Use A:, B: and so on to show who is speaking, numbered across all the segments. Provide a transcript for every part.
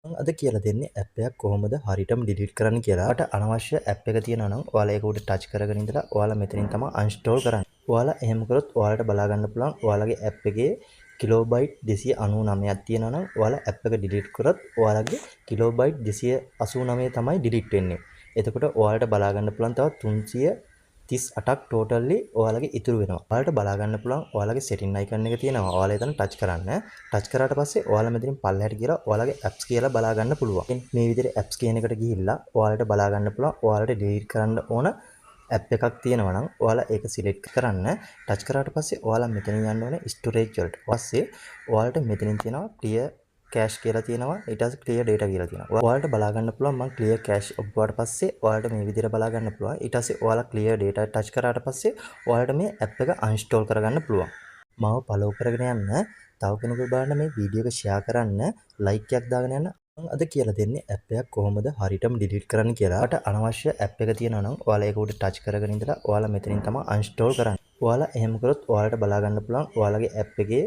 A: මම අද කියලා දෙන්නේ ඇප් එකක් කොහොමද හරියටම ඩිලීට් කරන්න කියලා. ඔයාලට අනවශ්‍ය ඇප් එක තියෙනවා නම් ඔයාලා ඒක උඩ ටච් කරගෙන ඉඳලා ඔයාලා මෙතනින් තමයි අන්ස්ටෝල් කරන්නේ. ඔයාලා එහෙම කරොත් ඔයාලට බලා ගන්න පුළුවන් ඔයාලගේ ඇප් එකේ කිලෝබයිට් 299ක් තියෙනවා නම් ඔයාලා ඇප් එක ඩිලීට් කරොත් ඔයාලගේ කිලෝබයිට් 289 තමයි ඩිලීට් වෙන්නේ. එතකොට ඔයාලට බලා ගන්න පුළුවන් තව 338ක් ටෝටල්ලි ඔයාලගේ ඉතුරු වෙනවා. ඔයාලට බලා ගන්න පුළුවන් ඔයාලගේ සෙටින් අයිකන් එක තියෙනවා. ඔයාලා එතන ටච් කරන්න. ටච් කරාට පස්සේ ඔයාලා මෙතනින් පල්ලෙහාට ගිහලා ඔයාලගේ ඇප්ස් කියලා බලා ගන්න පුළුවන්. මේ විදිහට ඇප්ස් කියන එකට ගිහිල්ලා ඔයාලට බලා ගන්න පුළුවන් ඔයාලට ඩිලීට් කරන්න ඕන ඇප් එකක් තියෙනවා නම් ඔයාලා ඒක සිලෙක්ට් කරන්න. ටච් කරාට පස්සේ ඔයාලා මෙතනින් යන්න ඕනේ ස්ටෝරේජ් වලට. ඊපස්සේ ඔයාලට මෙතනින් තියෙනවා ක්ලියර් කෑෂ් කියලා තියෙනවා. ඊට පස්සේ ක්ලියර් ඩේටා කියලා තියෙනවා. ඔයාලට බලා ගන්න පුළුවන් මම ක්ලියර් කෑෂ් ඔබ්බුවාට පස්සේ ඔයාලට මේ විදිහට බලා ගන්න පුළුවන්. ඊට පස්සේ ඔයාලා ක්ලියර් ඩේටා ටච් කරාට පස්සේ ඔයාලට මේ ඇප් එක අන්ස්ටෝල් කරගන්න පුළුවන්. මාව ෆලෝ කරගෙන යන්න. තව කෙනෙකුට බලන්න මේ වීඩියෝ එක ෂෙයා කරන්න. ලයික් එකක් දාගෙන යන්න. මම අද කියලා දෙන්නේ ඇප් එකක් කොහොමද හරියටම ඩිලීට් කරන්න කියලා. ඔයාලට අනවශ්‍ය ඇප් එක තියෙනවා නම් ඔයාලා ඒක උඩ ටච් කරගෙන ඉඳලා ඔයාලා මෙතනින් තමයි අන්ස්ටෝල් කරන්නේ. ඔයාලා එහෙම කරොත් ඔයාලට බලා ගන්න පුළුවන් ඔයාලගේ ඇප් එකේ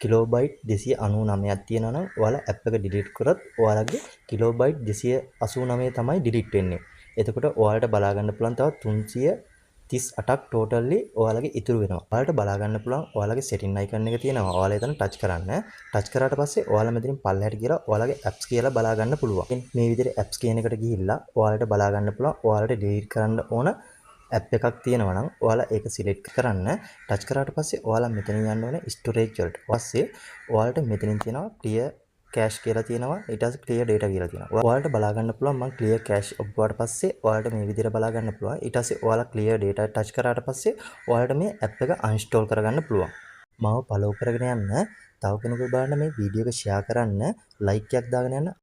A: කිලෝබයිට් 299ක් තියෙනවා නම් ඔයාලා ඇප් එක ඩිලීට් කරොත් ඔයාලගේ කිලෝබයිට් 289 තමයි ඩිලීට් වෙන්නේ. එතකොට ඔයාලට බලා ගන්න පුළුවන් තව 338ක් ටෝටල්ලි ඔයාලගේ ඉතුරු වෙනවා. ඔයාලට බලා ගන්න පුළුවන් ඔයාලගේ සෙටින් අයිකන් එක තියෙනවා. ඔයාලා එතන ටච් කරන්න. ටච් කරාට පස්සේ ඔයාලා මෙතනින් පල්ලෙහාට ගිහලා ඔයාලගේ ඇප්ස් කියලා බලා ගන්න පුළුවන්. මේ විදිහට ඇප්ස් කියන එකට ගිහිල්ලා ඔයාලට බලා ගන්න පුළුවන් ඔයාලට ඩිලීට් කරන්න ඕන ඇප් එකක් තියෙනවා නම් ඔයාලා ඒක සිලෙක්ට් කරන්න. ටච් කරාට පස්සේ ඔයාලා මෙතනින් යන්න ඕනේ ස්ටෝරේජ් වලට. ඊපස්සේ ඔයාලට මෙතනින් තියෙනවා ක්ලියර් කෑෂ් කියලා තියෙනවා. ඊට පස්සේ ක්ලියර් ඩේටා කියලා තියෙනවා. ඔයාලට බලා ගන්න පුළුවන් මම ක්ලියර් කෑෂ් ඔබ්බුවාට පස්සේ ඔයාලට මේ විදිහට බලා ගන්න පුළුවන්. ඊට පස්සේ ඔයාලා ක්ලියර් ඩේටා ටච් කරාට පස්සේ ඔයාලට මේ ඇප් එක අන්ස්ටෝල් කරගන්න පුළුවන්. මාව ෆලෝ කරගෙන යන්න. තව කෙනෙකුට බලන්න මේ වීඩියෝ එක ෂෙයා කරන්න. ලයික් එකක් දාගෙන යන්න.